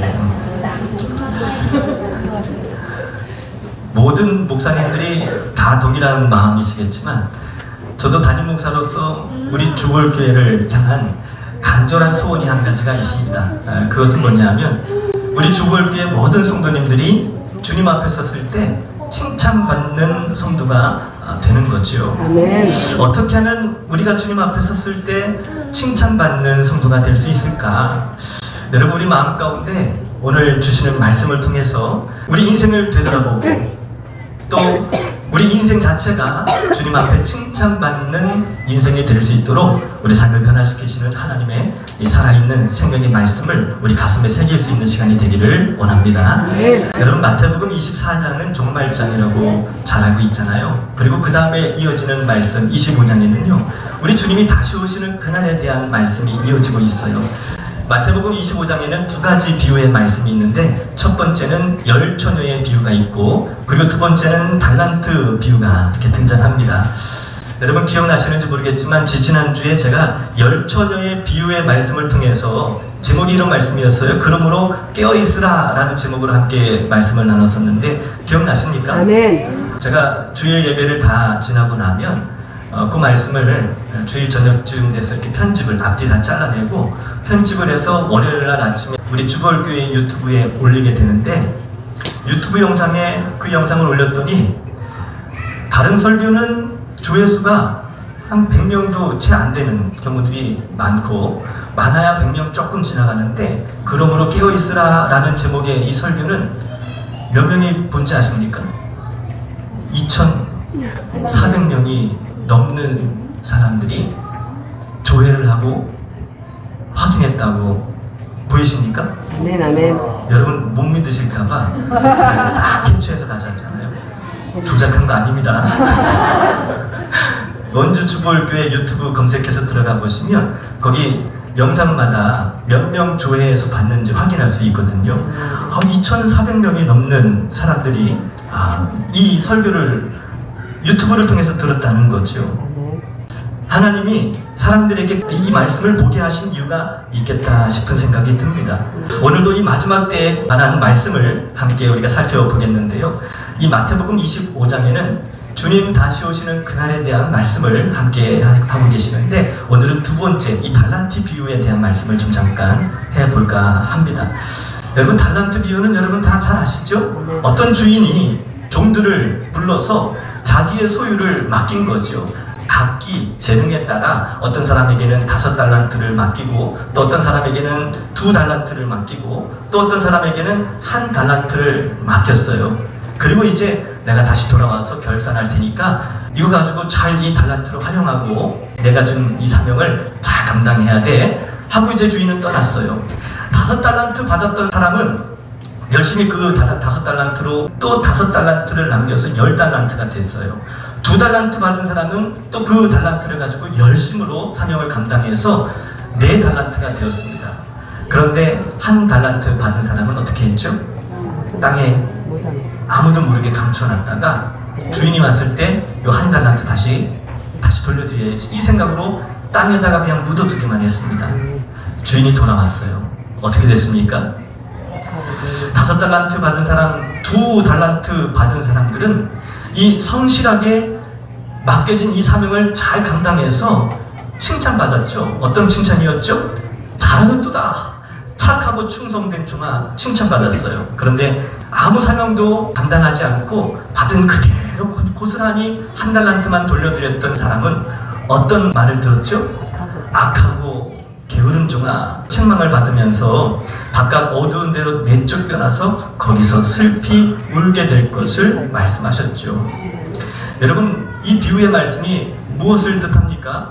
네. 모든 목사님들이 다 동일한 마음이시겠지만 저도 담임 목사로서 우리 주볼교회를 향한 간절한 소원이 한 가지가 있습니다. 그것은 뭐냐면 우리 주볼교회 모든 성도님들이 주님 앞에 섰을 때 칭찬받는 성도가 되는 거죠. 아멘. 어떻게 하면 우리가 주님 앞에 섰을 때 칭찬받는 성도가 될 수 있을까? 여러분, 우리 마음 가운데 오늘 주시는 말씀을 통해서 우리 인생을 되돌아보고 또 우리 인생 자체가 주님 앞에 칭찬받는 인생이 될 수 있도록 우리 삶을 변화시키시는 하나님의 이 살아있는 생명의 말씀을 우리 가슴에 새길 수 있는 시간이 되기를 원합니다. 여러분, 마태복음 24장은 종말장이라고 잘 알고 있잖아요. 그리고 그 다음에 이어지는 말씀 25장에는요 우리 주님이 다시 오시는 그날에 대한 말씀이 이어지고 있어요. 마태복음 25장에는 두 가지 비유의 말씀이 있는데 첫 번째는 열처녀의 비유가 있고 그리고 두 번째는 달란트 비유가 이렇게 등장합니다. 여러분 기억나시는지 모르겠지만 지지난주에 제가 열처녀의 비유의 말씀을 통해서 제목이 이런 말씀이었어요. 그러므로 깨어있으라 라는 제목으로 함께 말씀을 나눴었는데 기억나십니까? 아멘. 제가 주일 예배를 다 지나고 나면 그 말씀을 주일 저녁쯤 돼서 이렇게 편집을 앞뒤 다 잘라내고 편집을 해서 월요일날 아침에 우리 주볼교회 유튜브에 올리게 되는데 유튜브 영상에 그 영상을 올렸더니 다른 설교는 조회수가 한 100명도 채 안 되는 경우들이 많고 많아야 100명 조금 지나가는데 그러므로 깨어있으라 라는 제목의 이 설교는 몇 명이 본지 아십니까? 2,400명이 넘는 사람들이 조회를 하고 확인했다고 보이십니까? 아멘, 아멘. 여러분 못 믿으실까봐 제가 다 캡처해서 가져왔잖아요. 조작한 거 아닙니다. 원주 주볼교회 유튜브 검색해서 들어가 보시면 거기 영상마다 몇 명 조회해서 봤는지 확인할 수 있거든요. 2,400명이 넘는 사람들이 이 설교를 유튜브를 통해서 들었다는 거죠. 하나님이 사람들에게 이 말씀을 보게 하신 이유가 있겠다 싶은 생각이 듭니다. 오늘도 이 마지막 때에 관한 말씀을 함께 우리가 살펴보겠는데요. 이 마태복음 25장에는 주님 다시 오시는 그날에 대한 말씀을 함께 하고 계시는데 오늘은 두 번째 이 달란트 비유에 대한 말씀을 좀 잠깐 해볼까 합니다. 여러분 달란트 비유는 여러분 다 잘 아시죠? 어떤 주인이 종들을 불러서 자기의 소유를 맡긴 거죠. 각기 재능에 따라 어떤 사람에게는 5달란트를 맡기고 또 어떤 사람에게는 2달란트를 맡기고 또 어떤 사람에게는 1달란트를 맡겼어요. 그리고 이제 내가 다시 돌아와서 결산할 테니까 이거 가지고 잘 이 달란트를 활용하고 내가 준 이 사명을 잘 감당해야 돼 하고 이제 주인은 떠났어요. 5달란트 받았던 사람은 열심히 그 5달란트로 또 5달란트를 남겨서 10달란트가 됐어요. 2달란트 받은 사람은 또 그 달란트를 가지고 열심으로 사명을 감당해서 4달란트가 되었습니다. 그런데 1달란트 받은 사람은 어떻게 했죠? 땅에 아무도 모르게 감춰놨다가 주인이 왔을 때 이 1달란트 다시 돌려드려야지 이 생각으로 땅에다가 그냥 묻어두기만 했습니다. 주인이 돌아왔어요. 어떻게 됐습니까? 5달란트 받은 사람, 2달란트 받은 사람들은 이 성실하게 맡겨진 이 사명을 잘 감당해서 칭찬받았죠. 어떤 칭찬이었죠? 잘하였도다. 착하고 충성된 종아 칭찬받았어요. 그런데 아무 사명도 감당하지 않고 받은 그대로 고스란히 1달란트만 돌려드렸던 사람은 어떤 말을 들었죠? 악하고 게으른 종아 책망을 받으면서 바깥 어두운 데로 내쫓겨나서 거기서 슬피 울게 될 것을 말씀하셨죠. 여러분 이 비유의 말씀이 무엇을 뜻합니까?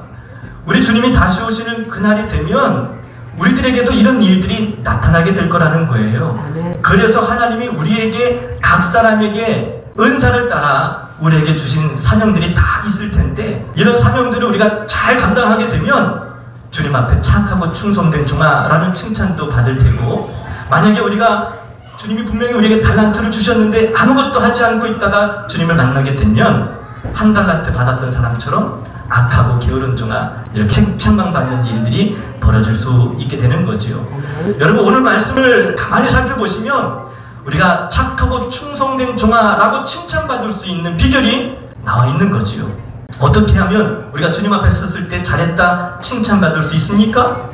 우리 주님이 다시 오시는 그날이 되면 우리들에게도 이런 일들이 나타나게 될 거라는 거예요. 그래서 하나님이 우리에게 각 사람에게 은사를 따라 우리에게 주신 사명들이 다 있을 텐데 이런 사명들을 우리가 잘 감당하게 되면 주님 앞에 착하고 충성된 종아 라는 칭찬도 받을 테고 만약에 우리가 주님이 분명히 우리에게 달란트를 주셨는데 아무것도 하지 않고 있다가 주님을 만나게 되면 1달란트 받았던 사람처럼 악하고 게으른 종아 이렇게 책망받는 일들이 벌어질 수 있게 되는 거지요. 여러분 오늘 말씀을 가만히 살펴보시면 우리가 착하고 충성된 종아라고 칭찬받을 수 있는 비결이 나와 있는 거지요. 어떻게 하면 우리가 주님 앞에 섰을 때 잘했다 칭찬받을 수 있습니까?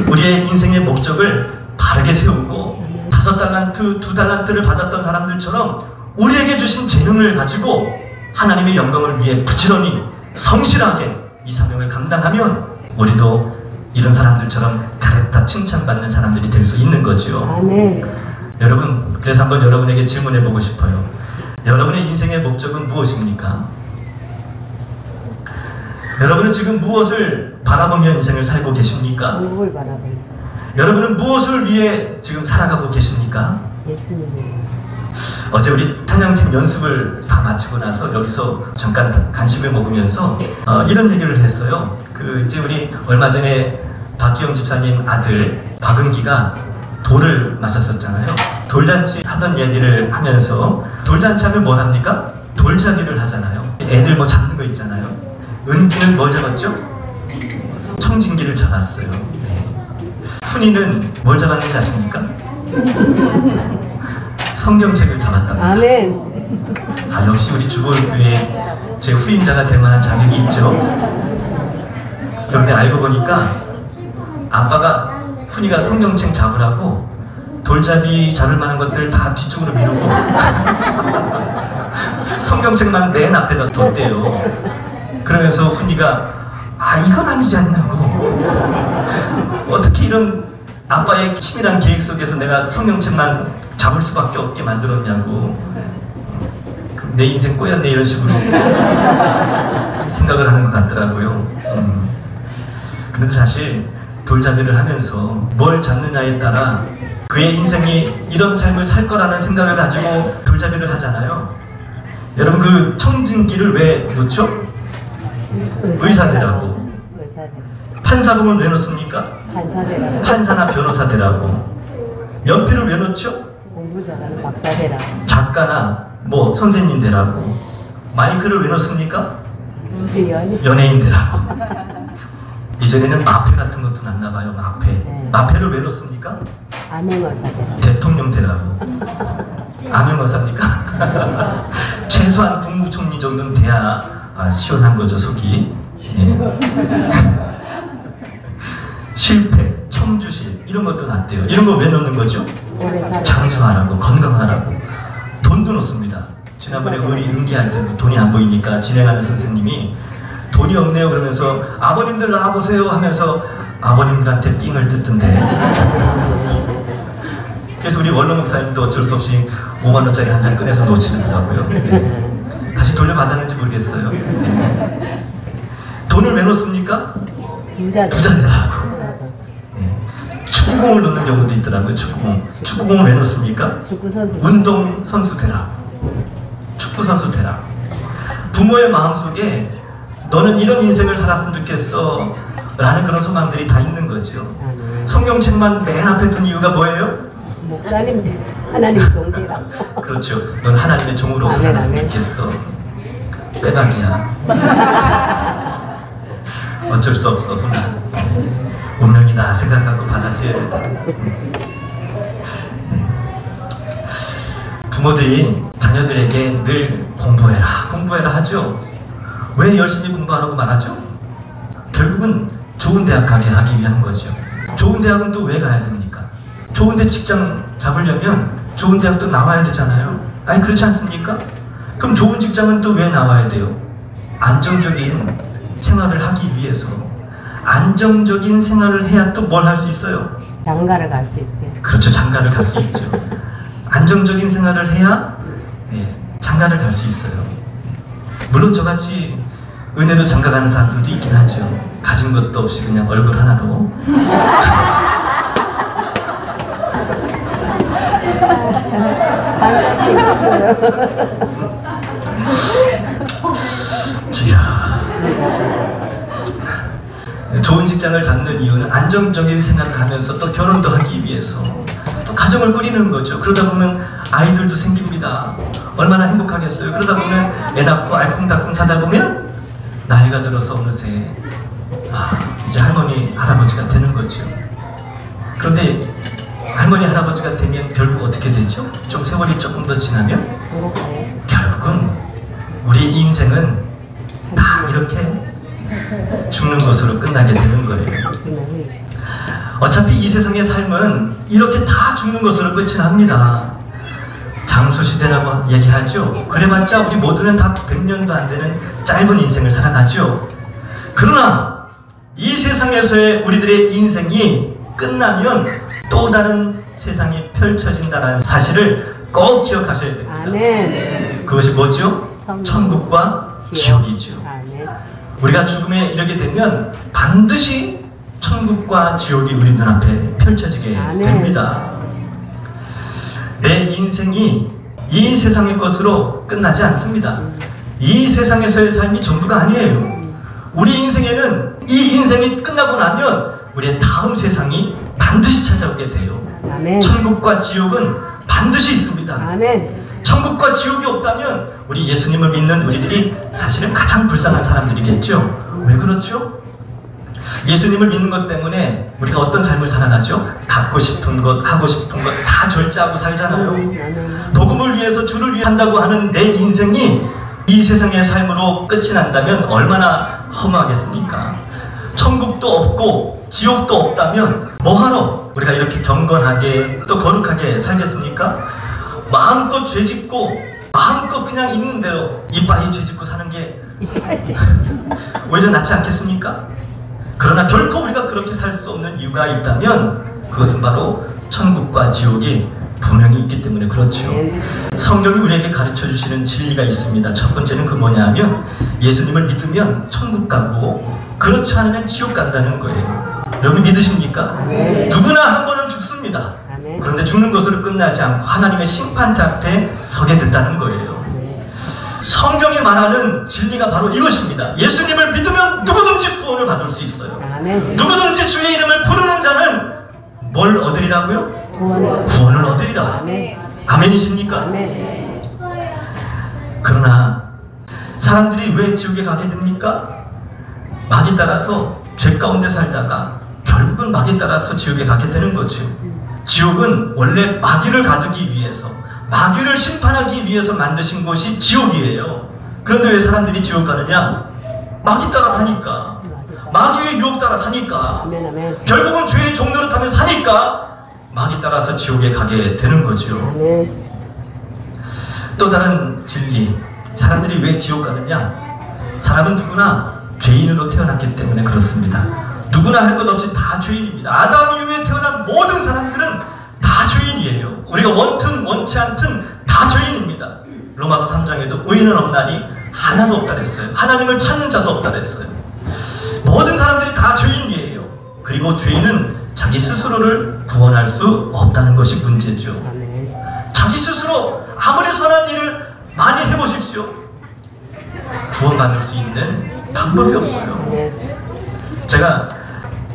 우리의 인생의 목적을 바르게 세우고 5달란트, 2달란트를 받았던 사람들처럼 우리에게 주신 재능을 가지고 하나님의 영광을 위해 부지런히 성실하게 이 사명을 감당하면 우리도 이런 사람들처럼 잘했다 칭찬받는 사람들이 될 수 있는 거지요. 아멘. 여러분, 그래서 한번 여러분에게 질문해 보고 싶어요. 여러분의 인생의 목적은 무엇입니까? 여러분은 지금 무엇을 바라보며 인생을 살고 계십니까? 무엇을 바라보며? 여러분은 무엇을 위해 지금 살아가고 계십니까? 예수님을. 어제 우리 찬양팀 연습을 다 마치고 나서 여기서 잠깐 간식을 먹으면서 이런 얘기를 했어요. 이제 우리 얼마 전에 박기영 집사님 아들 박은기가 돌을 마셨었잖아요. 돌잔치 하던 얘기를 하면서 훈이 하면 뭘 합니까? 돌잡이를 하잖아요. 애들 뭐 잡는 거 있잖아요. 은기는 뭘 잡았죠? 청진기를 잡았어요. 훈이는 뭘 잡았는지 아십니까? 성경책을 잡았답니다. 아멘. 역시 우리 주보교회 제 후임자가 될 만한 자격이 있죠. 그런데 알고 보니까 아빠가 훈이가 성경책 잡으라고 돌잡이 잡을 만한 것들 다 뒤쪽으로 미루고 성경책만 맨 앞에다 뒀대요. 그러면서 훈이가 이건 아니지 않냐고, 어떻게 이런 아빠의 치밀한 계획 속에서 내가 성경책만 잡을 수밖에 없게 만들었냐고, 내 인생 꼬였네 이런 식으로 생각을 하는 것 같더라고요. 그런데 사실 돌잡이를 하면서 뭘 잡느냐에 따라 그의 인생이 이런 삶을 살 거라는 생각을 가지고 돌잡이를 하잖아요. 여러분 그 청진기를 왜 놓죠? 의사 되라고. 판사봉을 왜 놓습니까? 판사나 변호사 되라고. 연필을 왜 놓죠? 공부 잘하는 박사 되라. 작가나 뭐 선생님 되라고. 마이크를 왜 놓습니까? 연예인 되라고. 이전에는 마패 같은 것도 났나봐요. 마패. 네. 마패를 왜 놓습니까? 암행어사 되라. 대통령 되라고. 암행어사입니까? 최소한 국무총리 정도는 돼야 시원한 거죠, 속이. 예. 실패, 청주실 이런 것도 났대요. 이런 거 왜 놓는 거죠? 장수하라고, 건강하라고. 돈도 놓습니다. 지난번에 우리 응기할 때 돈이 안 보이니까 진행하는 선생님이 돈이 없네요 그러면서 아버님들 나와보세요 하면서 아버님들한테 삥을 뜯던데. 그래서 우리 원로 목사님도 어쩔 수 없이 5만원짜리 한 장 꺼내서 놓치더라고요. 네. 다시 돌려받았는지 모르겠어요. 네. 돈을 왜 놓습니까? 부자 되라고. 네. 축구공을 놓는 경우도 있더라고요. 축구공을 왜 놓습니까? 운동선수 되라고. 축구선수 되라고. 부모의 마음속에 너는 이런 인생을 살았으면 좋겠어 라는 그런 소망들이 다 있는 거죠. 성경책만 맨 앞에 둔 이유가 뭐예요? 목사님 하나님 종이라. 그렇죠. 넌 하나님의 종으로 살았으면 좋겠어. 빼박이야. 어쩔 수 없어. 운명이다 생각하고 받아들여야 돼. 부모들이 자녀들에게 늘 공부해라 하죠. 왜 열심히 공부하라고 말하죠? 결국은 좋은 대학 가게 하기 위한 거죠. 좋은 대학은 또 왜 가야 됩니까? 좋은 데 직장 잡으려면 좋은 대학도 나와야 되잖아요. 그렇지 않습니까? 그럼 좋은 직장은 또 왜 나와야 돼요? 안정적인 생활을 하기 위해서. 안정적인 생활을 해야 또 뭘 할 수 있어요? 장가를 갈 수 있죠. 그렇죠. 장가를 갈 수 있죠. 안정적인 생활을 해야 장가를 갈 수 있어요. 물론 저같이 은혜로 장가 가는 사람들도 있긴 하죠. 가진 것도 없이 그냥 얼굴 하나로. 좋은 직장을 잡는 이유는 안정적인 생활을 하면서 또 결혼도 하기 위해서 또 가정을 꾸리는 거죠. 그러다 보면 아이들도 생깁니다. 얼마나 행복하겠어요. 그러다 보면 애 낳고 알콩달콩 사다 보면 나이가 들어서 어느새 이제 할머니 할아버지가 되는 거죠. 그런데 할머니 할아버지가 되면 결국 어떻게 되죠? 좀 세월이 조금 더 지나면 결국은 우리 인생은 다 이렇게 죽는 것으로 끝나게 되는 거예요. 어차피 이 세상의 삶은 이렇게 다 죽는 것으로 끝이 납니다. 장수시대라고 얘기하죠. 그래봤자 우리 모두는 다 100년도 안 되는 짧은 인생을 살아가죠. 그러나 이 세상에서의 우리들의 인생이 끝나면 또 다른 세상이 펼쳐진다는 사실을 꼭 기억하셔야 됩니다. 아멘. 그것이 뭐죠? 천국과 지옥이죠. 아멘. 우리가 죽음에 이르게 되면 반드시 천국과 지옥이 우리 눈앞에 펼쳐지게 아멘. 됩니다. 내 인생이 이 세상의 것으로 끝나지 않습니다. 이 세상에서의 삶이 전부가 아니에요. 우리 인생에는 이 인생이 끝나고 나면 우리의 다음 세상이 반드시 찾아오게 돼요. 아멘. 천국과 지옥은 반드시 있습니다. 아멘. 천국과 지옥이 없다면 우리 예수님을 믿는 우리들이 사실은 가장 불쌍한 사람들이겠죠. 왜 그렇죠? 예수님을 믿는 것 때문에 우리가 어떤 삶을 살아가죠? 갖고 싶은 것, 하고 싶은 것 다 절제하고 살잖아요. 복음을 위해서 주를 위해 한다고 하는 내 인생이 이 세상의 삶으로 끝이 난다면 얼마나 허무하겠습니까? 천국도 없고 지옥도 없다면 뭐하러 우리가 이렇게 경건하게 또 거룩하게 살겠습니까? 마음껏 죄짓고 마음껏 그냥 있는 대로 이빠이 죄짓고 사는 게 오히려 낫지 않겠습니까? 그러나 결코 우리가 그렇게 살 수 없는 이유가 있다면 그것은 바로 천국과 지옥이 분명히 있기 때문에 그렇죠. 성경이 우리에게 가르쳐 주시는 진리가 있습니다. 첫 번째는 그 뭐냐 하면 예수님을 믿으면 천국 가고 그렇지 않으면 지옥 간다는 거예요. 여러분 믿으십니까? 누구나 한 번은 죽습니다. 그런데 죽는 것으로 끝나지 않고 하나님의 심판대 앞에 서게 된다는 거예요. 성경이 말하는 진리가 바로 이것입니다. 예수님을 믿으면 누구든지 구원을 받을 수 있어요. 아멘. 누구든지 주의 이름을 부르는 자는 뭘 얻으리라고요? 구원을 얻으리라. 아멘. 아멘이십니까? 아멘. 그러나 사람들이 왜 지옥에 가게 됩니까? 마귀 따라서 죄 가운데 살다가 결국은 마귀 따라서 지옥에 가게 되는 거죠. 지옥은 원래 마귀를 가두기 위해서, 마귀를 심판하기 위해서 만드신 곳이 지옥이에요. 그런데 왜 사람들이 지옥 가느냐? 마귀 따라 사니까, 마귀의 유혹 따라 사니까, 아멘. 아멘. 결국은 죄의 종로를 타며 사니까 마귀 따라서 지옥에 가게 되는 거죠. 아멘. 또 다른 진리, 사람들이 왜 지옥 가느냐? 사람은 누구나 죄인으로 태어났기 때문에 그렇습니다. 누구나 할 것 없이 다 죄인입니다. 아담 이후에 태어난 모든 사람들은 다 죄인이에요. 우리가 원튼 원치 않든 다 죄인입니다. 로마서 3장에도 의인은 없나니 하나도 없다 그랬어요. 하나님을 찾는 자도 없다 그랬어요. 모든 사람들이 다 죄인이에요. 그리고 죄인은 자기 스스로를 구원할 수 없다는 것이 문제죠. 아멘. 자기 스스로 아무리 선한 일을 많이 해보십시오. 구원받을 수 있는 방법이 없어요. 아멘. 제가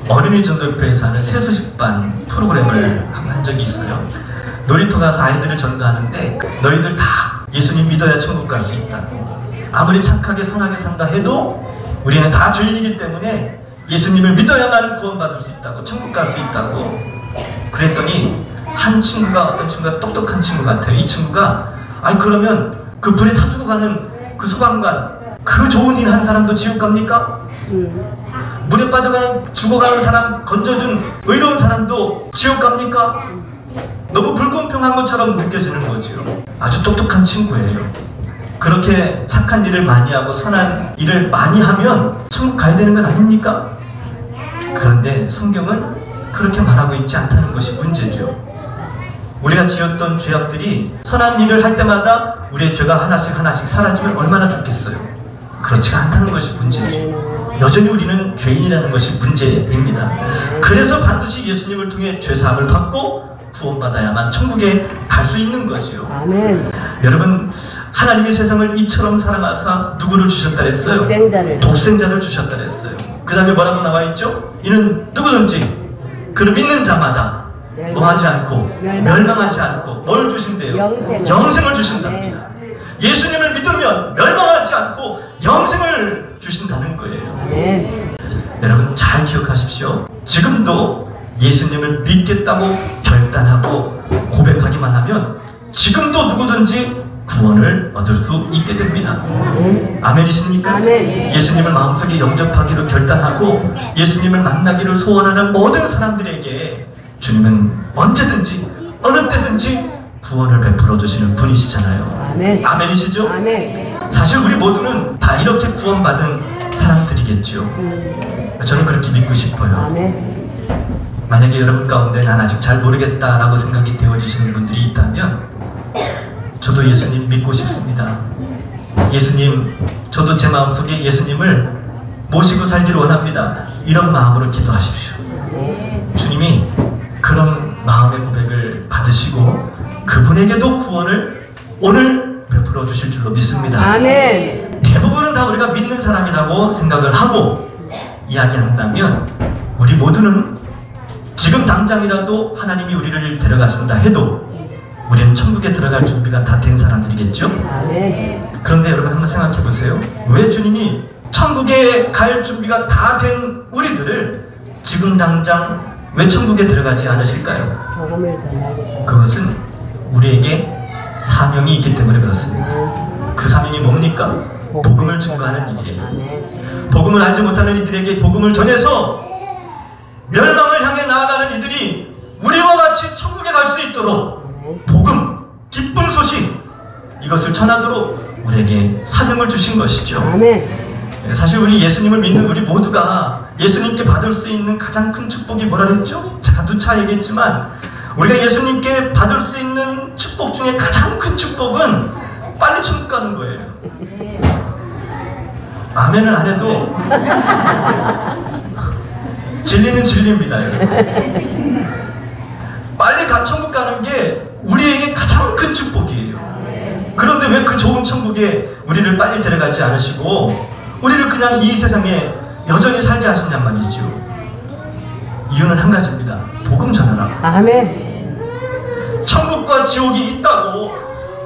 어린이 전도협회에서 하는 세수식반 프로그램을 한 적이 있어요. 놀이터 가서 아이들을 전도하는데 너희들 다 예수님 믿어야 천국 갈 수 있다고. 아무리 착하게 선하게 산다 해도 우리는 다 죄인이기 때문에 예수님을 믿어야만 구원받을 수 있다고, 천국 갈 수 있다고. 그랬더니 한 친구가, 어떤 친구가 똑똑한 친구 같아요. 이 친구가 아니 그러면 그 불에 타 죽어가는 그 소방관, 그 좋은 일 한 사람도 지옥 갑니까? 물에 빠져가는 죽어가는 사람 건져준 의로운 사람도 지옥 갑니까? 너무 불공평한 것처럼 느껴지는 거죠. 아주 똑똑한 친구예요. 그렇게 착한 일을 많이 하고 선한 일을 많이 하면 천국 가야 되는 것 아닙니까? 그런데 성경은 그렇게 말하고 있지 않다는 것이 문제죠. 우리가 지었던 죄악들이 선한 일을 할 때마다 우리의 죄가 하나씩 하나씩 사라지면 얼마나 좋겠어요. 그렇지가 않다는 것이 문제죠. 여전히 우리는 죄인이라는 것이 문제입니다. 그래서 반드시 예수님을 통해 죄사함을 받고 구원받아야만 천국에 갈 수 있는 거죠. 아멘. 여러분, 하나님이 세상을 이처럼 사랑하사 누구를 주셨다 했어요? 독생자를 주셨다 했어요. 그 다음에 뭐라고 나와 있죠? 이는 누구든지 그를 믿는 자마다 뭐하지 않고 멸망하지 않고 뭘 주신대요? 영생을 주신답니다. 예수님을 믿으면 멸망하지 않고 영생을 주신다는 거예요. 네. 여러분 잘 기억하십시오. 지금도 예수님을 믿겠다고 결단하고 고백하기만 하면 지금도 누구든지 구원을 얻을 수 있게 됩니다. 아멘이십니까? 아멘. 예수님을 마음속에 영접하기로 결단하고 예수님을 만나기를 소원하는 모든 사람들에게 주님은 언제든지 어느 때든지 구원을 베풀어 주시는 분이시잖아요. 아멘. 아멘이시죠? 아멘. 사실 우리 모두는 다 이렇게 구원받은 사람들이겠죠. 저는 그렇게 믿고 싶어요. 아멘. 만약에 여러분 가운데 난 아직 잘 모르겠다라고 생각이 되어지시는 분들이 있다면 저도 예수님 믿고 싶습니다. 예수님, 저도 제 마음속에 예수님을 모시고 살기를 원합니다. 이런 마음으로 기도하십시오. 주님이 그런 마음의 고백을 받으시고 그분에게도 구원을 오늘 베풀어 주실 줄로 믿습니다. 아멘. 대부분은 다 우리가 믿는 사람이라고 생각을 하고 이야기한다면 우리 모두는 지금 당장이라도 하나님이 우리를 데려가신다 해도 우리는 천국에 들어갈 준비가 다 된 사람들이겠죠? 아멘. 그런데 여러분 한번 생각해 보세요. 왜 주님이 천국에 갈 준비가 다 된 우리들을 지금 당장 왜 천국에 들어가지 않으실까요? 복음을 전하겠다. 그것은 우리에게 사명이 있기 때문에 그렇습니다. 그 사명이 뭡니까? 복음을 증거하는 일이에요. 아멘. 복음을 알지 못하는 이들에게 복음을 전해서 멸망을 향해 나아가는 이들이 우리와 같이 천국에 갈 수 있도록 복음, 기쁜 소식 이것을 전하도록 우리에게 사명을 주신 것이죠. 아멘. 사실 우리 예수님을 믿는 우리 모두가 예수님께 받을 수 있는 가장 큰 축복이 뭐라 그랬죠? 제가 누차 얘기했지만 우리가 예수님께 받을 수 있는 축복 중에 가장 큰 축복은 빨리 천국 가는 거예요. 아멘을 안 해도 진리는 진리입니다. 빨리 천국 가는 게 우리에게 가장 큰 축복이에요. 그런데 왜 그 좋은 천국에 우리를 빨리 데려가지 않으시고 우리를 그냥 이 세상에 여전히 살게 하시냔 말이죠. 이유는 한 가지입니다. 복음 전하라. 아멘. 천국과 지옥이 있다고,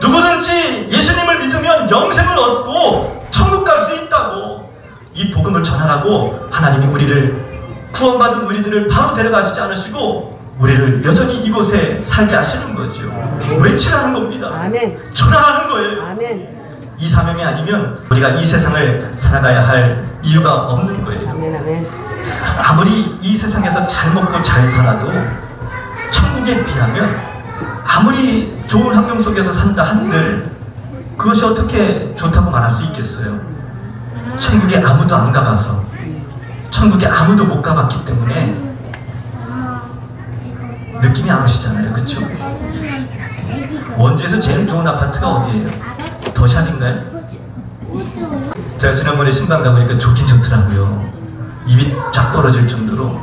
누구든지 예수님을 믿으면 영생을 얻고 천국 갈 수 있다고, 이 복음을 전하라고 하나님이 우리를, 구원받은 우리들을 바로 데려가시지 않으시고 우리를 여전히 이곳에 살게 하시는 거죠. 외치라는 겁니다. 아멘. 전하라는 거예요. 아멘. 이 사명이 아니면 우리가 이 세상을 살아가야 할 이유가 없는 거예요. 아멘. 아멘. 아무리 이 세상에서 잘 먹고 잘 살아도 천국에 비하면 아무리 좋은 환경 속에서 산다 한들 그것이 어떻게 좋다고 말할 수 있겠어요? 천국에 아무도 안 가봐서, 천국에 아무도 못 가봤기 때문에 느낌이 안 오시잖아요. 그쵸? 원주에서 제일 좋은 아파트가 어디예요? 더샵인가요? 제가 지난번에 신방 가보니까 좋긴 좋더라고요. 입이 쫙 벌어질 정도로.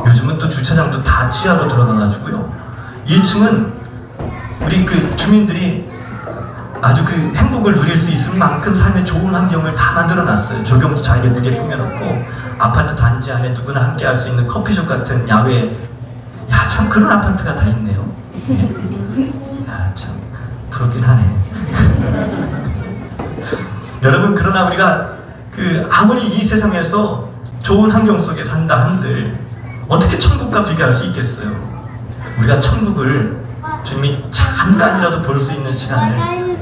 요즘은 또 주차장도 다 지하로 들어가가지고요. 1층은 우리 그 주민들이 아주 그 행복을 누릴 수 있을 만큼 삶의 좋은 환경을 다 만들어놨어요. 조경도 잘 예쁘게 꾸며놓고 아파트 단지 안에 누구나 함께 할 수 있는 커피숍 같은 야외, 야, 참 그런 아파트가 다 있네요. 야, 참 부럽긴 하네. 여러분, 그러나 우리가 아무리 이 세상에서 좋은 환경 속에 산다 한들 어떻게 천국과 비교할 수 있겠어요? 우리가 천국을 주님이 잠깐이라도 볼 수 있는 시간을,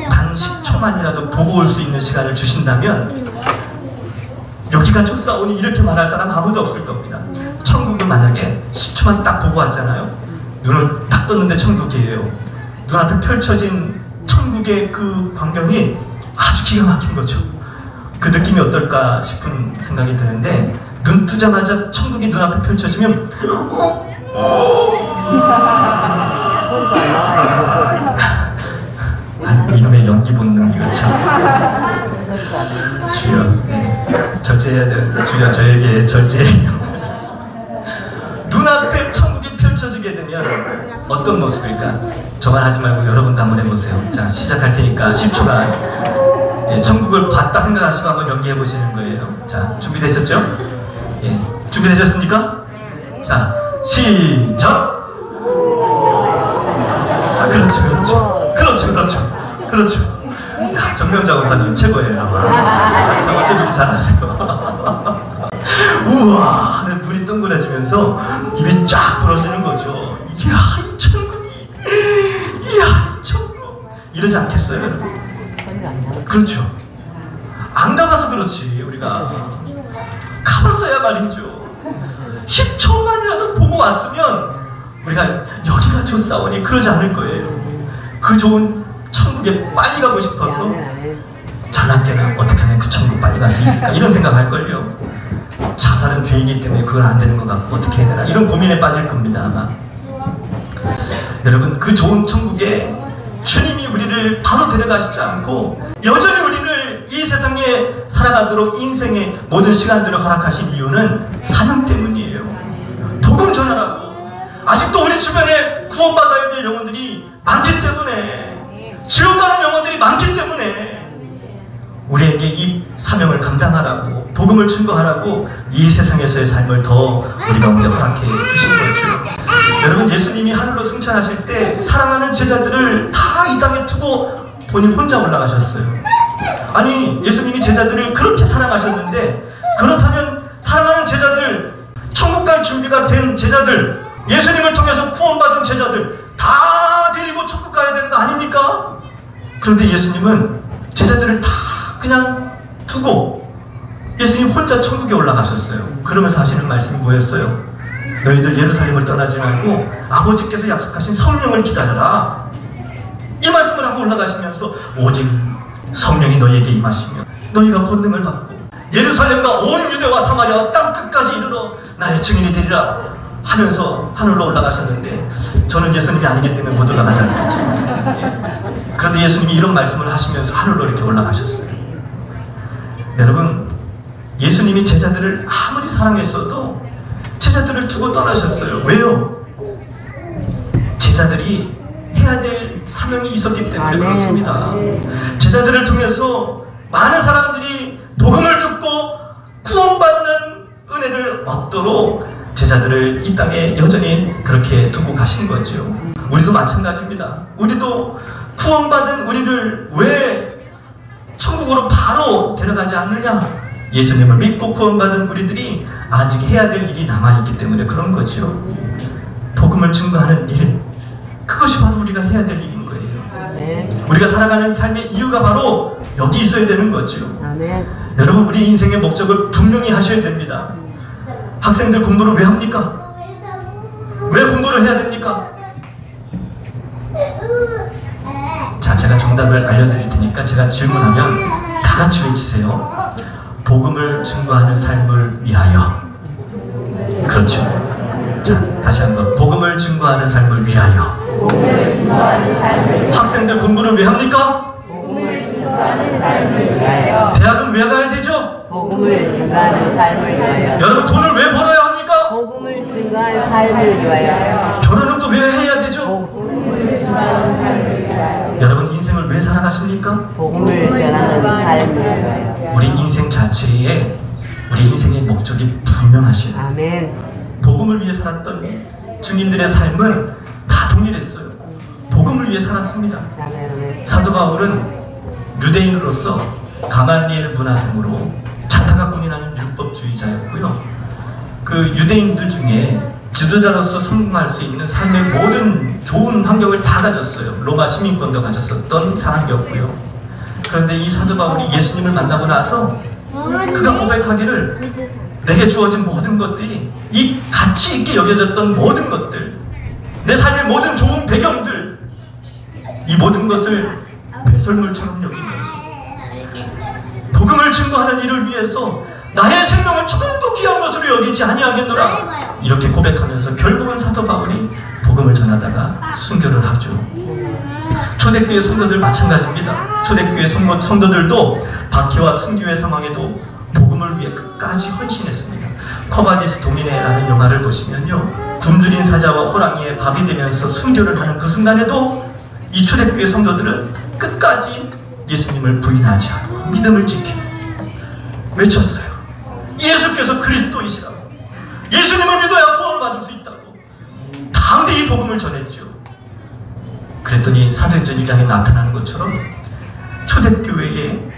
단 10초만이라도 보고 올 수 있는 시간을 주신다면 여기가 좋사오니 이렇게 말할 사람 아무도 없을 겁니다. 천국은 만약에 10초만 딱 보고 왔잖아요. 눈을 딱 떴는데 천국이에요. 눈앞에 펼쳐진 천국의 그 광경이 아주 기가 막힌 거죠. 그 느낌이 어떨까 싶은 생각이 드는데, 눈 뜨자마자 천국이 눈앞에 펼쳐지면 이놈의 연기 본능, 이거 참. 주여, 네. 절제해야 되는데 주여 저에게 절제해요. 눈앞에 천국이 펼쳐지게 되면 어떤 모습일까? 저만 하지 말고 여러분도 한번 해보세요. 자, 시작할 테니까 10초간 천국을 봤다 생각하시고 한번 연기해 보시는 거예요. 자, 준비되셨죠? 예, 준비되셨습니까? 자, 시작! 그렇죠, 그렇죠. 그렇죠, 그렇죠. 그렇죠. 정명자 원사님 최고예요. 참 어쩜 이렇게 잘하세요. 우와 하는 눈이 둥그러지면서 입이 쫙 부러지는 거죠. 이야 이 천국이, 이야 이 천국, 이러지 않겠어요 여러분? 그렇죠. 안 가봐서 그렇지 우리가 가봤어야 말이죠. 10초만이라도 보고 왔으면 우리가 여기가 좋사오니 그러지 않을 거예요. 그 좋은 천국에 빨리 가고 싶어서 자나깨나 어떻게 하면 그 천국 빨리 갈 수 있을까 이런 생각할걸요. 자살은 죄이기 때문에 그건 안 되는 것 같고 어떻게 해야 되나 이런 고민에 빠질 겁니다 아마. 여러분 그 좋은 천국에 주님이 우리를 바로 데려가시지 않고 여전히 우리를 이 세상에 살아가도록 인생의 모든 시간들을 허락하신 이유는 사명 때문이에요. 복음 전하라고. 아직도 우리 주변에 구원받아야 될 영혼들이 많기 때문에, 지옥 가는 영혼들이 많기 때문에 우리에게 이 사명을 감당하라고, 복음을 증거하라고 이 세상에서의 삶을 더 우리 가운데 허락해 주신 거죠. 여러분 예수님이 하늘로 승천하실 때 사랑하는 제자들을 다 이 땅에 두고 본인 혼자 올라가셨어요. 아니 예수님이 제자들을 그렇게 사랑하셨는데, 그렇다면 사랑하는 제자들, 천국 갈 준비가 된 제자들, 예수님을 통해서 구원받은 제자들 다 데리고 천국 가야 되는 거 아닙니까? 그런데 예수님은 제자들을 다 그냥 두고 예수님 혼자 천국에 올라가셨어요. 그러면서 하시는 말씀이 뭐였어요? 너희들 예루살렘을 떠나지 말고 아버지께서 약속하신 성령을 기다려라. 이 말씀을 하고 올라가시면서 오직 성령이 너희에게 임하시면 너희가 권능을 받고 예루살렘과 온 유대와 사마리아와 땅 끝까지 이르러 나의 증인이 되리라 하면서 하늘로 올라가셨는데, 저는 예수님이 아니기 때문에 못 올라가잖아요. 그런데 예수님이 이런 말씀을 하시면서 하늘로 이렇게 올라가셨어요. 여러분 예수님이 제자들을 아무리 사랑했어도 제자들을 두고 떠나셨어요. 왜요? 제자들이 해야 될 사명이 있었기 때문에 그렇습니다. 제자들을 통해서 많은 사람들이 복음을 듣고 구원받는 은혜를 얻도록 제자들을 이 땅에 여전히 그렇게 두고 가신 거죠. 우리도 마찬가지입니다. 우리도 구원받은 우리를 왜 천국으로 바로 데려가지 않느냐? 예수님을 믿고 구원받은 우리들이 아직 해야 될 일이 남아있기 때문에 그런 거죠. 복음을 증거하는 일, 그것이 바로 우리가 해야 될 일인 거예요. 아멘. 우리가 살아가는 삶의 이유가 바로 여기 있어야 되는 거죠. 아멘. 여러분 우리 인생의 목적을 분명히 하셔야 됩니다. 학생들 공부를 왜 합니까? 왜 공부를 해야 됩니까? 자, 제가 정답을 알려드릴 테니까 제가 질문하면 다 같이 외치세요. 복음을 증거하는 삶을 위하여. 그렇죠. 자, 다시 한번. 복음을 증거하는 삶을 위하여. 복음을 증거하는 삶을 위하여. 학생들 공부를 왜 합니까? 복음을 증거하는 삶을 위하여. 대학은 왜 가야 되죠? 복음을 증거하는 삶을 위하여. 여러분 돈을 왜 벌어야 합니까? 복음을 증거하는 삶을 위하여. 결혼은 또 왜 해야 되죠? 복음을 증거하는 삶을 위하여. 여러분 인생을 왜 살아가십니까? 복음을 전하는 삶을 위하여. 우리 인생 자체에 우리 인생의 목적이 분명하시요. 아멘. 복음을 위해 살았던 증인들의 삶은 다 동일했어요. 복음을 위해 살았습니다. 아멘. 사도 바울은 유대인으로서 가말리엘 문화생으로 자타가 군인하는 율법주의자였고요. 그 유대인들 중에 지도자로서 성공할 수 있는 삶의 모든 좋은 환경을 다 가졌어요. 로마 시민권도 가졌었던 사람이었고요. 그런데 이 사도 바울이 예수님을 만나고 나서 그가 고백하기를, 내게 주어진 모든 것들이, 이 가치 있게 여겨졌던 모든 것들, 내 삶의 모든 좋은 배경들, 이 모든 것을 배설물처럼 여기면서 복음을 증거하는 일을 위해서 나의 생명을 조금도 귀한 것으로 여기지 아니하겠노라, 이렇게 고백하면서 결국은 사도 바울이 복음을 전하다가 순교를 하죠. 초대교회 성도들 마찬가지입니다. 초대교회 성도들도 박해와 순교의 상황에도 복음을 위해 끝까지 헌신했습니다. 커바디스 도미네라는 영화를 보시면요, 굶주린 사자와 호랑이의 밥이 되면서 순교를 하는 그 순간에도 이 초대교회 성도들은 끝까지 예수님을 부인하지 않고 믿음을 지키고 외쳤어요. 예수께서 그리스도이시라고, 예수님을 믿어야 구원을 받을 수 있다고 담대히 복음을 전했죠. 그랬더니 사도행전 1장에 나타나는 것처럼 초대교회에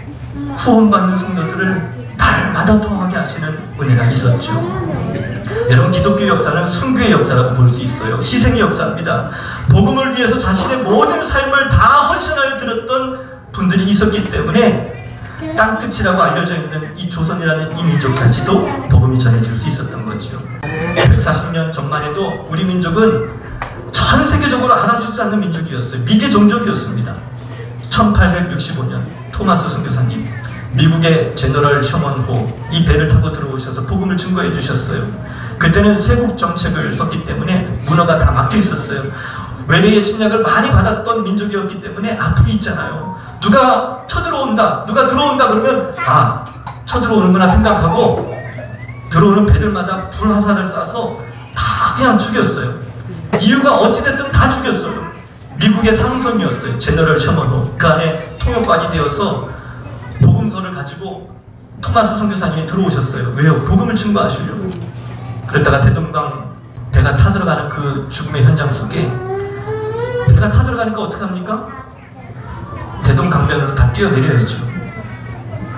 후원받는 성도들을 날마다 더하게 하시는 은혜가 있었죠. 여러분, 기독교 역사는 순교의 역사라고 볼 수 있어요. 희생의 역사입니다. 복음을 위해서 자신의 모든 삶을 다 헌신하여 드렸던 분들이 있었기 때문에 땅끝이라고 알려져 있는 이 조선이라는 이 민족까지도 복음이 전해질 수 있었던 거죠. 140년 전만 해도 우리 민족은 전 세계적으로 알아주지 않는 민족이었어요. 미개 종족이었습니다. 1865년 토마스 선교사님, 미국의 제너럴 셔먼호 이 배를 타고 들어오셔서 복음을 증거해 주셨어요. 그때는 세국 정책을 썼기 때문에 문화가 다 막혀 있었어요. 외래의 침략을 많이 받았던 민족이었기 때문에 아픔이 있잖아요. 누가 쳐들어온다, 누가 들어온다 그러면 쳐들어오는구나 생각하고 들어오는 배들마다 불화살을 쏴서 다 그냥 죽였어요. 이유가 어찌됐든 다 죽였어요. 미국의 상선이었어요. 제너럴 셔먼호. 그 안에 통역관이 되어서 복음서를 가지고 토마스 선교사님이 들어오셨어요. 왜요? 복음을 증거하시려고. 그랬다가 대동강 배가 타들어가는 그 죽음의 현장 속에 배가 타들어가니까 어떡합니까? 대동강변으로 다 뛰어내려야죠.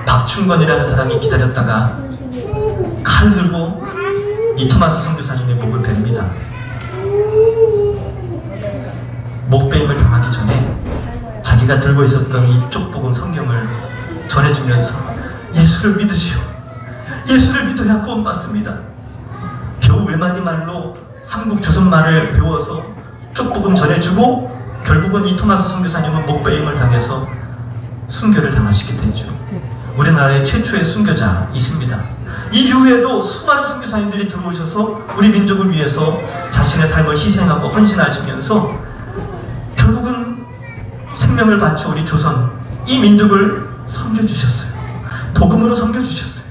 박충건이라는 사람이 기다렸다가 칼을 들고 이 토마스 선교사님의 목을 베입니다. 목베임을 당하기 전에 자기가 들고 있었던 이 쪽복음 성경을 전해주면서 예수를 믿으시오. 예수를 믿어야 구원받습니다. 겨우 외마디 말로 한국 조선말을 배워서 쪽복음 전해주고 결국은 이 토마스 선교사님은 목베임을 당해서 순교를 당하시게 됐죠. 우리나라의 최초의 순교자이십니다. 이후에도 수많은 선교사님들이 들어오셔서 우리 민족을 위해서 자신의 삶을 희생하고 헌신하시면서 결국은 생명을 바쳐 우리 조선 이 민족을 섬겨주셨어요. 복음으로 섬겨주셨어요.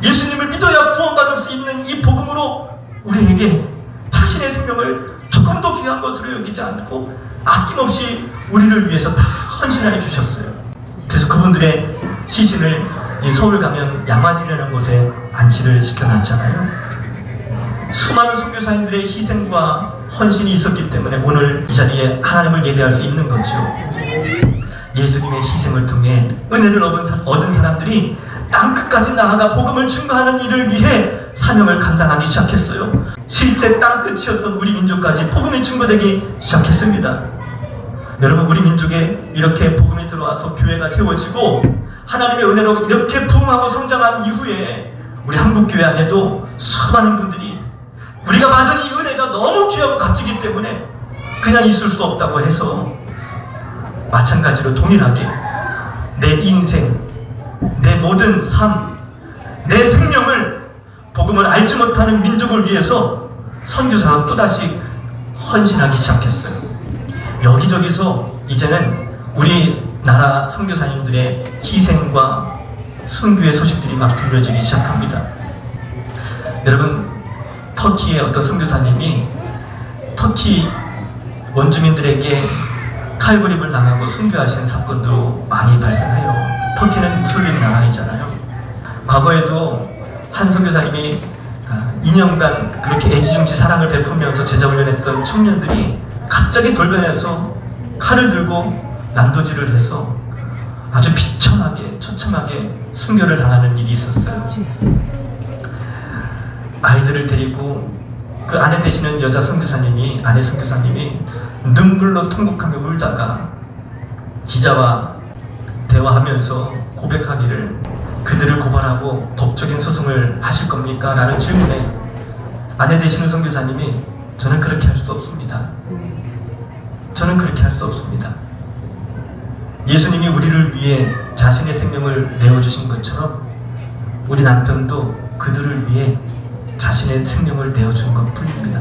예수님을 믿어야 구원받을 수 있는 이 복음으로 우리에게 자신의 생명을 조금도 귀한 것으로 여기지 않고 아낌없이 우리를 위해서 다 헌신해 주셨어요. 그래서 그분들의 시신을 이 서울 가면 양화진이라는 곳에 안치를 시켜놨잖아요. 수많은 선교사님들의 희생과 헌신이 있었기 때문에 오늘 이 자리에 하나님을 예배할 수 있는 거죠. 예수님의 희생을 통해 은혜를 얻은 사람들이 땅끝까지 나아가 복음을 증거하는 일을 위해 사명을 감당하기 시작했어요. 실제 땅끝이었던 우리 민족까지 복음이 증거되기 시작했습니다. 여러분, 우리 민족에 이렇게 복음이 들어와서 교회가 세워지고 하나님의 은혜로 이렇게 부흥하고 성장한 이후에 우리 한국교회 안에도 수많은 분들이 우리가 받은 이 은혜가 너무 귀하고 값지기 때문에 그냥 있을 수 없다고 해서 마찬가지로 동일하게 내 인생, 내 모든 삶, 내 생명을 복음을 알지 못하는 민족을 위해서 선교사가 또다시 헌신하기 시작했어요. 여기저기서 이제는 우리나라 선교사님들의 희생과 순교의 소식들이 막 들려지기 시작합니다. 여러분, 터키의 어떤 선교사님이 터키 원주민들에게 칼부림을 당하고 순교하신 사건도 많이 발생해요. 터키는 무슬림 나라이잖아요. 과거에도 한 선교사님이 2년간 그렇게 애지중지 사랑을 베풀면서 제자훈련했던 청년들이 갑자기 돌변해서 칼을 들고 난도질을 해서 아주 비참하게 처참하게 순교를 당하는 일이 있었어요. 아이들을 데리고 그 아내 되시는 여자 선교사님이, 아내 선교사님이 눈물로 통곡하며 울다가 기자와 대화하면서 고백하기를, 그들을 고발하고 법적인 소송을 하실 겁니까? 라는 질문에 아내 되시는 선교사님이 저는 그렇게 할 수 없습니다. 저는 그렇게 할 수 없습니다. 예수님이 우리를 위해 자신의 생명을 내어주신 것처럼 우리 남편도 그들을 위해 자신의 생명을 내어준 것 뿐입니다.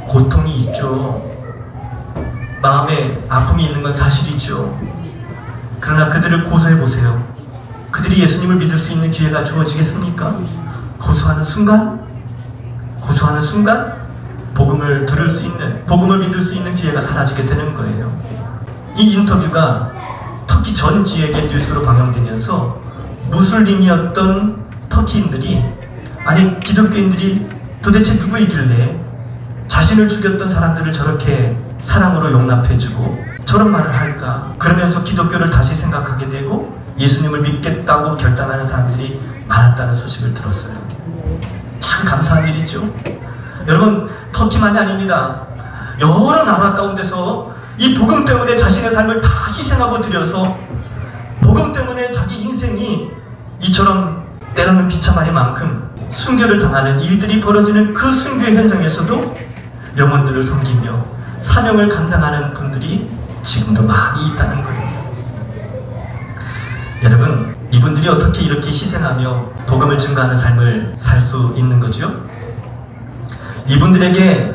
고통이 있죠. 마음에 아픔이 있는 건 사실이죠. 그러나 그들을 고소해보세요. 그들이 예수님을 믿을 수 있는 기회가 주어지겠습니까? 고소하는 순간 복음을 들을 수 있는, 복음을 믿을 수 있는 기회가 사라지게 되는 거예요. 이 인터뷰가 터키 전 지역의 뉴스로 방영되면서 무슬림이었던 터키인들이, 아니 기독교인들이 도대체 누구이길래 자신을 죽였던 사람들을 저렇게 사랑으로 용납해주고 저런 말을 할까? 그러면서 기독교를 다시 생각하게 되고 예수님을 믿겠다고 결단하는 사람들이 많았다는 소식을 들었어요. 참 감사한 일이죠. 여러분, 터키만이 아닙니다. 여러 나라 가운데서 이 복음 때문에 자신의 삶을 다 희생하고 드려서 복음 때문에 자기 인생이 이처럼 때로는 비참할 만큼 순교를 당하는 일들이 벌어지는 그 순교의 현장에서도 영혼들을 섬기며 사명을 감당하는 분들이 지금도 많이 있다는 거예요. 여러분, 이분들이 어떻게 이렇게 희생하며 복음을 증거하는 삶을 살 수 있는 거죠? 이분들에게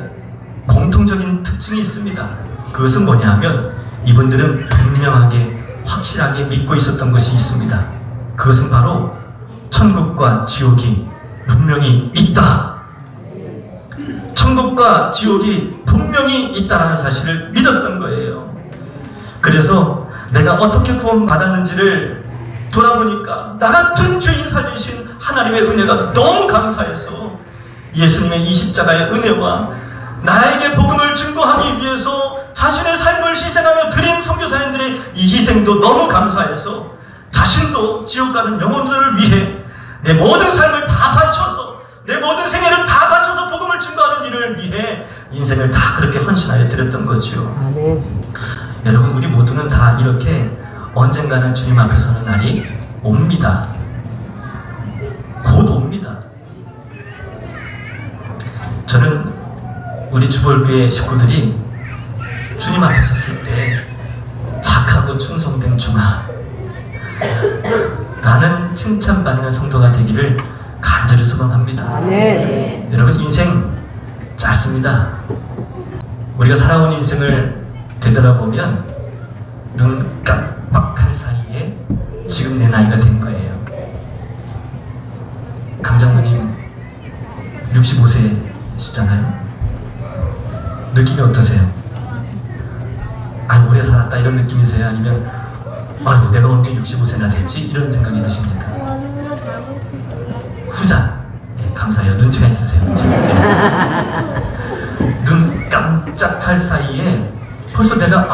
공통적인 특징이 있습니다. 그것은 뭐냐 하면 이분들은 분명하게 확실하게 믿고 있었던 것이 있습니다. 그것은 바로 천국과 지옥이 분명히 있다. 천국과 지옥이 분명히 있다는 사실을 믿었던 거예요. 그래서 내가 어떻게 구원받았는지를 돌아보니까 나 같은 죄인 살리신 하나님의 은혜가 너무 감사해서 예수님의 이 십자가의 은혜와 나에게 복음을 증거하기 위해서 자신의 삶을 희생하며 드린 선교사님들의 이 희생도 너무 감사해서 자신도 지옥 가는 영혼들을 위해 내 모든 삶을 다 바쳐서 내 모든 생애를 다 바쳐서 복음을 증거하는 일을 위해 인생을 다 그렇게 헌신하여 드렸던 거죠. 아멘. 여러분, 우리 모두는 다 이렇게 언젠가는 주님 앞에 서는 날이 옵니다. 곧 옵니다. 저는 우리 주볼교회 식구들이 주님 앞에 섰을 때 착하고 충성된 종아 라는 칭찬받는 성도가 되기를 간절히 소망합니다. 아멘. 여러분, 인생 짧습니다. 우리가 살아온 인생을 되돌아보면 눈 깜빡할 사이에 지금 내 나이가 된 거예요. 강장로님 65세시잖아요. 느낌이 어떠세요? 아, 오래 살았다 이런 느낌이세요? 아니면 아유, 내가 언제 65세나 됐지? 이런 생각이 드십니까? 후자. 네, 감사해요. 눈치가 있으세요. 눈 깜짝할 사이에 벌써 내가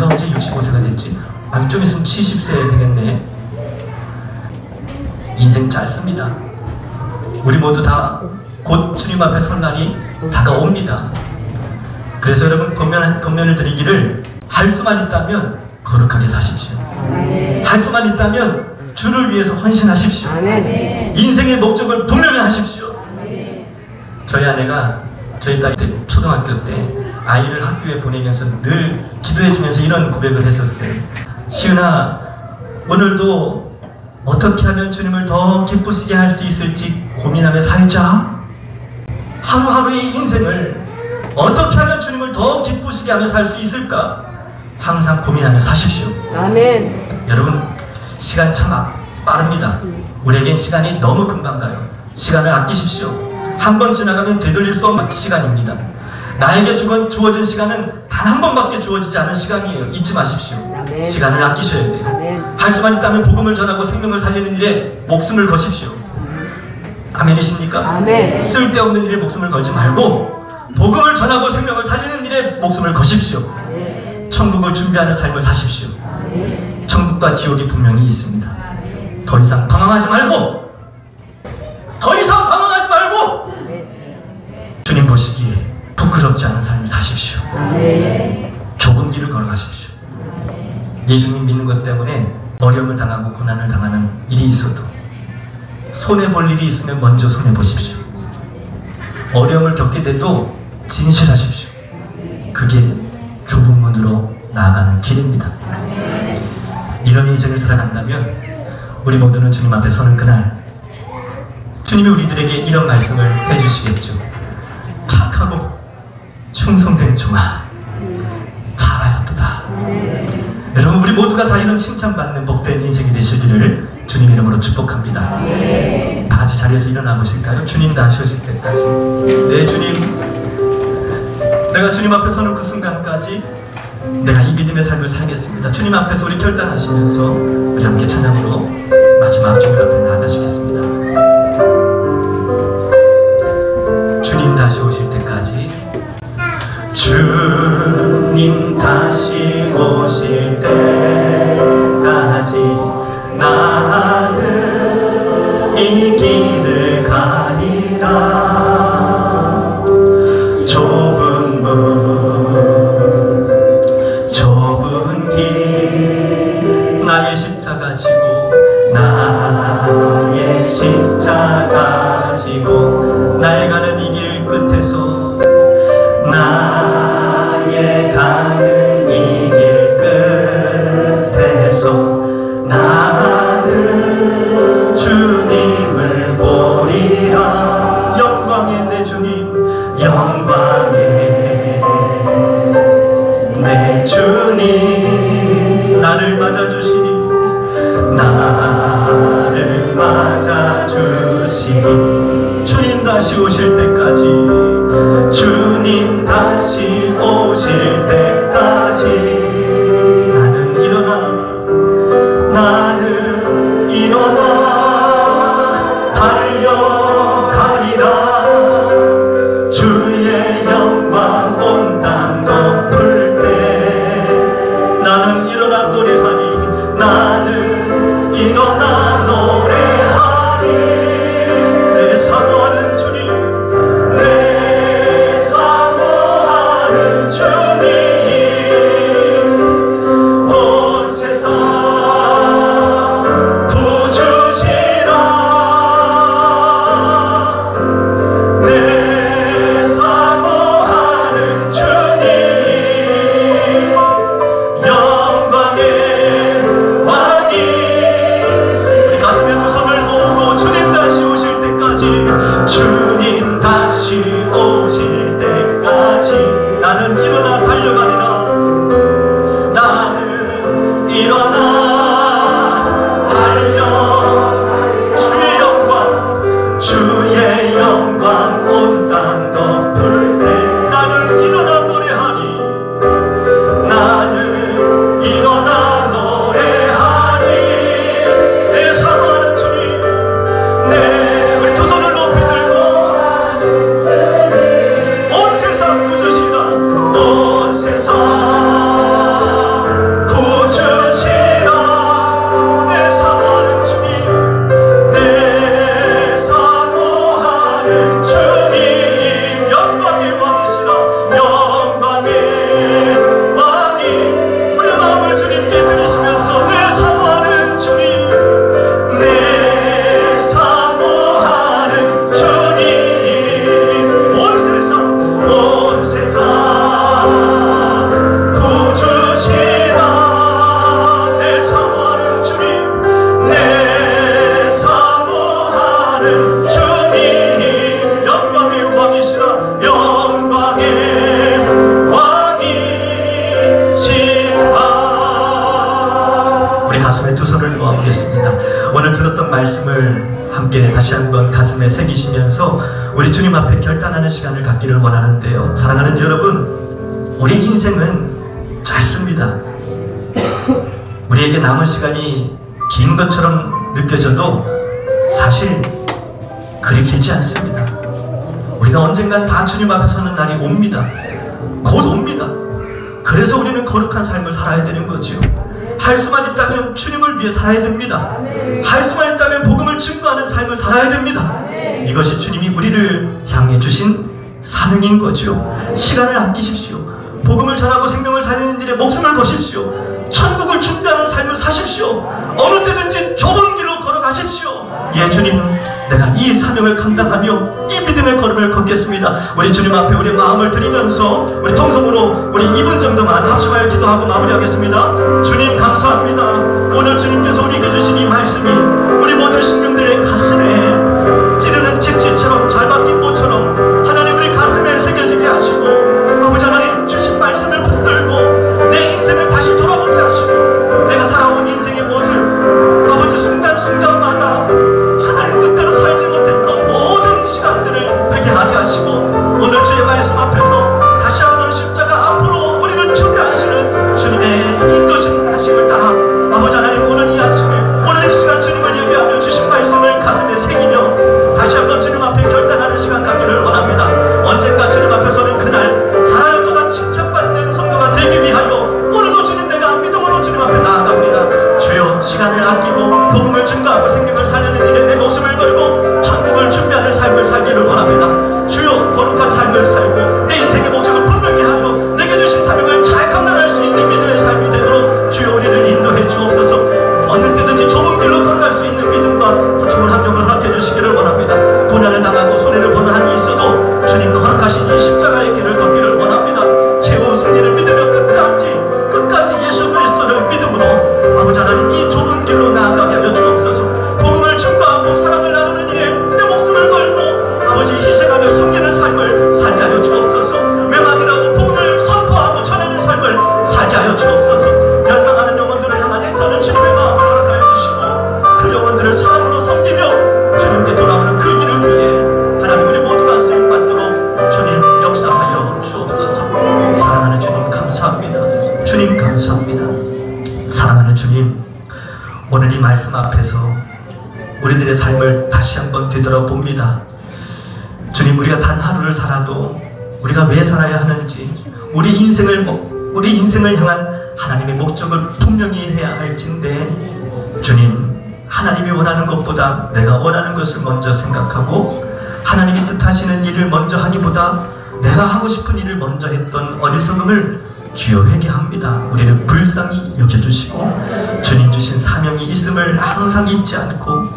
언제 65세가 됐지? 좀 있으면 70세 되겠네. 인생 짧습니다. 우리 모두 다 곧 주님 앞에 설 날이 다가옵니다. 그래서 여러분, 권면을 드리기를 할 수만 있다면 거룩하게 사십시오. 할 수만 있다면 주를 위해서 헌신하십시오. 아멘. 인생의 목적을 분명히 하십시오. 저희 아내가 저희 딸 때 초등학교 때 아이를 학교에 보내면서 늘 기도해주면서 이런 고백을 했었어요. 시은아, 오늘도 어떻게 하면 주님을 더 기쁘시게 할 수 있을지 고민하며 살자. 하루하루의 인생을 어떻게 하면 주님을 더 기쁘시게 하며 살 수 있을까 항상 고민하며 사십시오. 아멘. 여러분, 시간 참 빠릅니다. 우리에겐 시간이 너무 금방 가요. 시간을 아끼십시오. 한 번 지나가면 되돌릴 수 없는 시간입니다. 나에게 주어진 시간은 단 한 번밖에 주어지지 않은 시간이에요. 잊지 마십시오. 아멘. 시간을 아끼셔야 돼요. 아멘. 할 수만 있다면 복음을 전하고 생명을 살리는 일에 목숨을 거십시오. 아멘이십니까? 아멘. 쓸데없는 일에 목숨을 걸지 말고 복음을 전하고 생명을 살리는 일에 목숨을 거십시오. 천국을 준비하는 삶을 사십시오. 천국과 지옥이 분명히 있습니다. 더 이상 방황하지 말고 주님 보시기에 부끄럽지 않은 삶을 사십시오. 좁은 길을 걸어가십시오. 예수님 믿는 것 때문에 어려움을 당하고 고난을 당하는 일이 있어도 손해볼 일이 있으면 먼저 손해보십시오. 어려움을 겪게 돼도 진실하십시오. 그게 좁은 문으로 나아가는 길입니다. 이런 인생을 살아간다면 우리 모두는 주님 앞에 서는 그날 주님이 우리들에게 이런 말씀을 해주시겠죠. 착하고 충성된 종아, 잘하였도다. 여러분, 우리 모두가 다 이런 칭찬받는 복된 인생이 되시기를 주님 이름으로 축복합니다. 다 같이 자리에서 일어나 보실까요? 주님 다시 오실 때까지. 네, 주님, 내가 주님 앞에 서는 그 순간까지 내가 이 믿음의 삶을 살겠습니다. 주님 앞에서 우리 결단하시면서 우리 함께 찬양으로 마지막 주님 앞에 나아가시겠습니다. 주님 다시 오실 때까지, 주님 다시 오실 오실 때까지 나는 이 길을 가리라. 좁은 길 나의 십자가 지고 나의 십자가 지고 나의 가는 이 길 끝에서 나의 가는 이 길 끝에서 나는 주님을 보리라. 영광의 내 주님, 영광의 내 주님, 나를 맞아주시니 나를 맞아주시니 주님 다시 오실 때까지, 주님 다시 오실 때까지 나는 일어나 달려가리라. 주의 영광 온 땅 덮을 때 나는 일어나 노래하니, 나는 일어나 노래하니. 내 사모하는 주님, 내 사모하는 주님, 온 세상 구주시라. 내 사모하는 주님, 영광의 왕이. 우리 가슴에 두 손을 모으고 주님 다시 오실 때까지, 주님 다시 오실 때까지 나는 일어나 달려가리라. 나는 일어나 달려 주의 영광 온 땅 덮을 때 나는 일어나 노래하니, 나는 일어나 노래하니. 내 사모하는 주님, 우리 두 손을 높이 들고 온 세상 구주시라. 온 세상 구주시라. 내 사모하는 주님, 내 사모하는 주님, 영광의 왕이시라. 영광의 왕이. 우리 마음을 주님께 드리시면서 내 사모하는 주님, 내 사모하는 주님, 온 세상 구주시라. 내 사모하는 주님, 내 사모하는 주님, 영광의 왕이시라. 영광의 왕이시라. 우리 가슴에 두 손을 모아보겠습니다. 오늘 들었던 말씀을 함께 다시 한번 가슴에 새기시면서 우리 주님 앞에 결단하는 시간을 갖기를 원하는데요. 사랑하는 여러분, 우리 인생은 짧습니다. 우리에게 남은 시간이 긴 것처럼 느껴져도 사실 그리 길지 않습니다. 우리가 언젠간 다 주님 앞에 서는 날이 옵니다. 곧 옵니다. 그래서 우리는 거룩한 삶을 살아야 되는 거죠. 할 수만 있다면 주님을 위해 살아야 됩니다. 할 수만 있다면 복음을 증거하는 삶을 살아야 됩니다. 이것이 주님이 우리를 향해 주신 사명인 거죠. 시간을 아끼십시오. 복음을 전하고 생명을 살리는 일에 목숨을 거십시오. 천국을 준비하는 삶을 사십시오. 어느 때든지 좁은 길로 걸어가십시오. 예, 주님, 내가 이 사명을 감당하며 이 믿음의 걸음을 걷겠습니다. 우리 주님 앞에 우리 마음을 드리면서 우리 통성으로 우리 2분 정도만 합심하여 기도하고 마무리하겠습니다. 주님 감사합니다. 오늘 주님께서 우리에게 주신 이 말씀이 우리 모든 신령들의 가슴에 찌르는 칩질처럼 잘 박힌 꽃처럼 하나님 우리 가슴에 새겨지게 하시고, 아버지 하나님 주신 말씀을 붙들고 내 인생을 다시 돌아보게 하시고, 내가 살아온 인생의 모습 아버지 순간순간마다 하나님 뜻대로 살지 못했던 모든 시간들을 회개하게 하시고, 오늘 주의 말씀 앞에서 다시 한번 십자가 앞으로 우리를 초대하시는 주님의 인도심 가심을 따라 아버지 하나님 오늘 이 아침에 오늘 이 시간 주님을 예배하며 주신 말씀을 가슴에 새기며 다시 한번 주님 앞에 결단하는 시간 주님 감사합니다. 사랑하는 주님, 오늘 이 말씀 앞에서 우리들의 삶을 다시 한번 되돌아봅니다. 주님, 우리가 단 하루를 살아도 우리가 왜 살아야 하는지, 우리 인생을 향한 하나님의 목적을 분명히 해야 할진데, 주님, 하나님이 원하는 것보다 내가 원하는 것을 먼저 생각하고 하나님이 뜻하시는 일을 먼저 하기보다 내가 하고 싶은 일을 먼저 했던 어리석음을 주여 회개합니다. 우리를 불쌍히 여겨주시고 주님 주신 사명이 있음을 항상 잊지 않고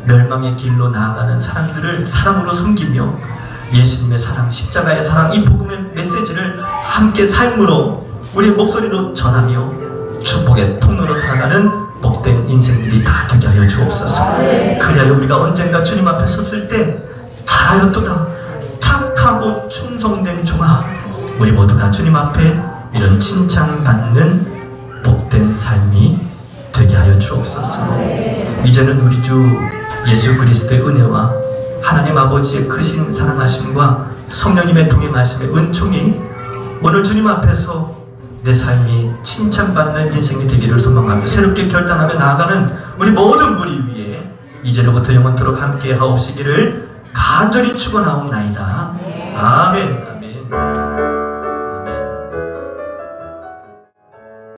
멸망의 길로 나아가는 사람들을 사랑으로 섬기며 예수님의 사랑, 십자가의 사랑, 이 복음의 메시지를 함께 삶으로 우리의 목소리로 전하며 축복의 통로로 살아가는 복된 인생들이 다 되게 하여 주옵소서. 그리하여 우리가 언젠가 주님 앞에 섰을 때 잘하였도다, 착하고 충성된 종아, 우리 모두가 주님 앞에 이런 칭찬받는 복된 삶이 되게 하여 주옵소서. 이제는 우리 주 예수 그리스도의 은혜와 하나님 아버지의 크신 사랑하심과 성령님의 동행하심의 은총이 오늘 주님 앞에서 내 삶이 칭찬받는 인생이 되기를 소망하며 새롭게 결단하며 나아가는 우리 모든 무리 위에 이제로부터 영원토록 함께 하옵시기를 간절히 축원하옵나이다. 아멘.